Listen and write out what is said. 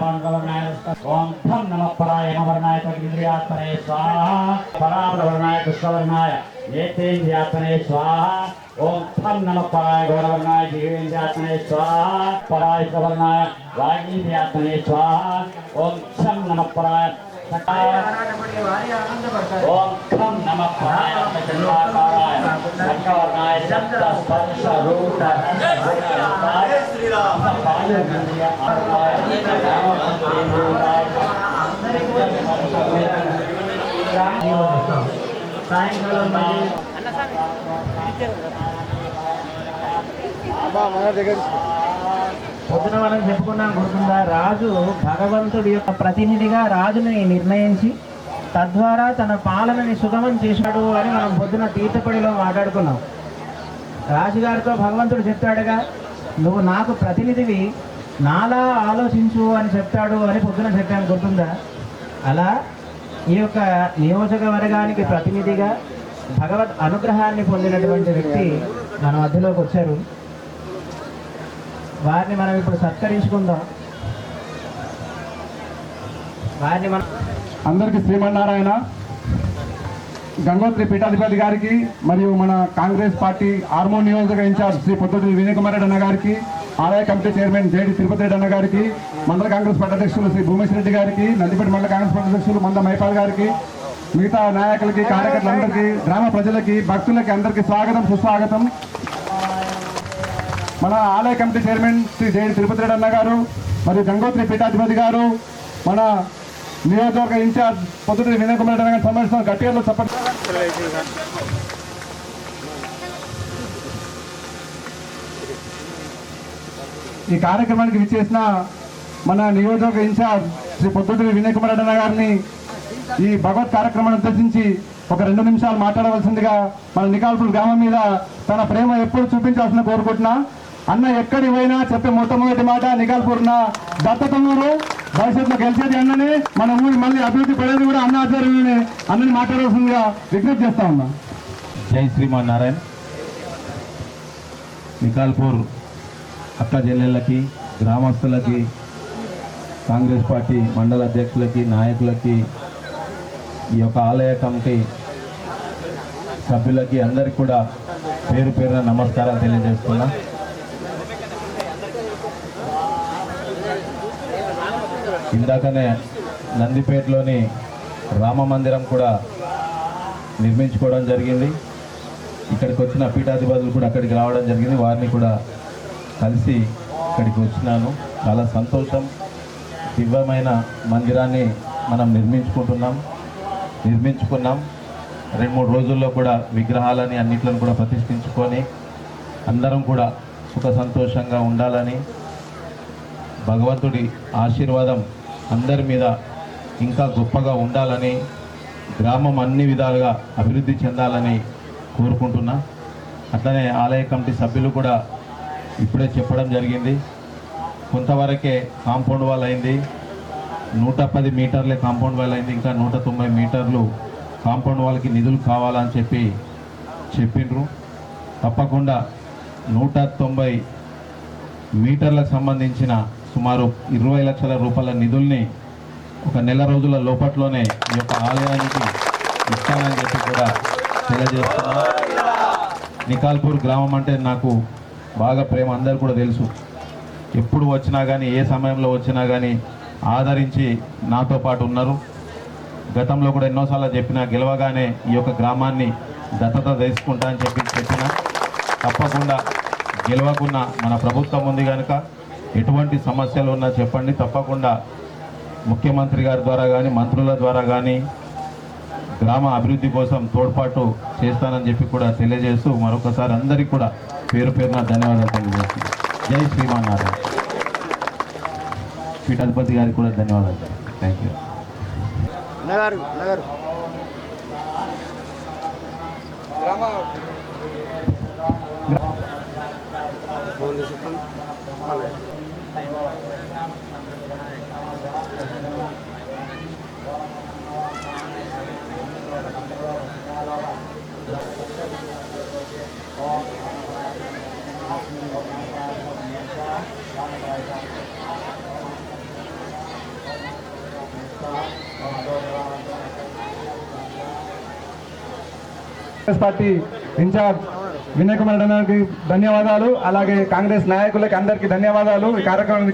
पांडवर्णाय ओम थम नमः पराय नवर्णाय इंद्रियात्मने स्वाहा परावर्णाय कृष्णवर्णाय नेत्रेन्द्रियात्मने स्वाहा ओम थम नमः पराय गौरवर्णाय जीवेन्द्रियात्मने स्वाहा पराय सवर्णाय वागीन्द्रियात्मने स्वाहा ओम छम नमः पराय ओम खम नमः पराय चंद्राकाराय शंकरवर्णाय शब्द स्पर्श रूप పొద్దున మనం చెప్పుకున్నాం గుర్తుందా, రాజు భగవంతుడి యొక్క ప్రతినిధిగా రాజుని నిర్ణయించి తద్వారా తన పాలనని సుగమం చేశాడు అని మనం పొద్దున తీర్థపడిలో మాట్లాడుకున్నాం. రాజుగారితో భగవంతుడు చెప్తాడుగా, నువ్వు నాకు ప్రతినిధివి, నాలా ఆలోచించు అని చెప్తాడు అని పొద్దున చెప్పాను గుర్తుందా. అలా ఈ యొక్క నియోజకవర్గానికి ప్రతినిధిగా భగవద్ అనుగ్రహాన్ని పొందినటువంటి వ్యక్తి మన మధ్యలోకి వచ్చారు. వారిని మనం ఇప్పుడు సత్కరించుకుందాం. వారిని మనం అందరికీ శ్రీమన్నారాయణ. గంగోత్రి పీఠాధిపతి గారికి మరియు మన కాంగ్రెస్ పార్టీ ఆర్మూర్ నియోజక ఇన్ఛార్జ్ శ్రీ పొద్దుటూరి వినయ్ కుమార్ రెడ్డి అన్న గారికి, ఆలయ committee chairman JD Tirupati Reddy అన్న గారికి, మండల కాంగ్రెస్ పార్టీ అధ్యక్షులు శ్రీ భూమేశ్వర రెడ్డి గారికి, నందిపేట మండల కాంగ్రెస్ పార్టీ అధ్యక్షులు మంద మైపాల్ గారికి, మిగతా నాయకులకి, కార్యకర్తలందరికీ, గ్రామ ప్రజలకి, భక్తులకి అందరికీ స్వాగతం, సుస్వాగతం. మన ఆలయ committee chairman Shri J D Tirupati Reddy అన్న గారు మరియు గంగోత్రి పీఠాధిపతి గారు, మన నియోజకవర్గ ఇన్ఛార్జ్ పొద్దుటూరి వినయ్ కుమార్ రెడ్డి గారి సమావేశం గట్టిగా చెప్పండి. ఈ కార్యక్రమానికి విచ్చేసిన మన నియోజకవర్గ ఇన్ఛార్జ్ శ్రీ పొద్దుటూరి వినయ్ కుమార్ రెడ్డి గారిని ఈ భగవత్ కార్యక్రమాన్ని ఉద్దేశించి ఒక 2 నిమిషాలు మాట్లాడవలసిందిగా మన నికాల్పూర్ గ్రామం మీద తన ప్రేమ ఎప్పుడు చూపించాల్సిన కోరుకుంటున్నా. అన్న ఎక్కడి పోయినా చెప్పే మొట్టమొదటి మాట నికాల్పూర్ నా దత్తత ఊరు, భవిష్యత్తులో గెలిచేది అన్ననే, మన ఊరి మళ్ళీ అభివృద్ధి పడేది కూడా అన్న ఆధ్వర్యంలోనే అన్నని మాట్లాడవలసిందిగా విజ్ఞప్తి చేస్తా ఉన్నా. జై శ్రీమన్నారాయణ. నికాల్పూర్ అక్క చెల్లెళ్ళకి, గ్రామస్తులకి, కాంగ్రెస్ పార్టీ మండల అధ్యక్షులకి, నాయకులకి, ఈ యొక్క ఆలయ కమిటీ సభ్యులకి అందరికీ కూడా పేరు పేరున నమస్కారాలు తెలియజేస్తున్నా. ఇందాకనే నందిపేటలోని రామ మందిరం కూడా నిర్మించుకోవడం జరిగింది. ఇక్కడికి వచ్చిన పీఠాధిపతులు కూడా అక్కడికి రావడం జరిగింది. వారిని కూడా కలిసి ఇక్కడికి వచ్చినాను. చాలా సంతోషం. దివ్యమైన మందిరాన్ని మనం నిర్మించుకున్నాం. 2-3 రోజుల్లో కూడా విగ్రహాలని అన్నిట్లను కూడా ప్రతిష్ఠించుకొని అందరం కూడా సుఖ సంతోషంగా ఉండాలని, భగవంతుడి ఆశీర్వాదం అందరి మీద ఇంకా గొప్పగా ఉండాలని, గ్రామం అన్ని విధాలుగా అభివృద్ధి చెందాలని కోరుకుంటున్నా. అట్లనే ఆలయ కమిటీ సభ్యులు కూడా ఇప్పుడే చెప్పడం జరిగింది. కొంతవరకే కాంపౌండ్ వాల్ అయింది, 110 మీటర్లే కాంపౌండ్ వాల్ అయింది. ఇంకా 190 మీటర్లు కాంపౌండ్ వాల్కి నిధులు కావాలని చెప్పిండ్రు. తప్పకుండా 190 మీటర్లకు సంబంధించిన సుమారు 20 లక్షల రూపాయల నిధుల్ని ఒక నెల రోజుల లోపట్లోనే ఈ యొక్క ఆలయానికి ఇస్తానని చెప్పి కూడా తెలియజేస్తున్నా. నికాల్పూర్ గ్రామం అంటే నాకు బాగా ప్రేమ, అందరు కూడా తెలుసు. ఎప్పుడు వచ్చినా కానీ, ఏ సమయంలో వచ్చినా కానీ ఆదరించి నాతో పాటు ఉన్నారు. గతంలో కూడా ఎన్నోసార్లు చెప్పిన, గెలవగానే ఈ యొక్క గ్రామాన్ని దత్తత తీసుకుంటా అని చెప్పిన. తప్పకుండా గెలవకున్న మన ప్రభుత్వం ఉంది కనుక ఎటువంటి సమస్యలు ఉన్నా చెప్పండి, తప్పకుండా ముఖ్యమంత్రి గారి ద్వారా కానీ, మంత్రుల ద్వారా కానీ గ్రామ అభివృద్ధి కోసం తోడ్పాటు చేస్తానని చెప్పి కూడా తెలియజేస్తూ మరొకసారి అందరికీ కూడా పేరు పేరున ధన్యవాదాలు తెలియజేస్తున్నాను. జై శ్రీమన్నారాయణ. పీఠాధిపతి గారికి కూడా ధన్యవాదాలు. Thank you. Congress party in charge Vinay Kumar Reddy గారికి ధన్యవాదాలు. అలాగే కాంగ్రెస్ నాయకులకి అందరికీ ధన్యవాదాలు. ఈ కార్యక్రమం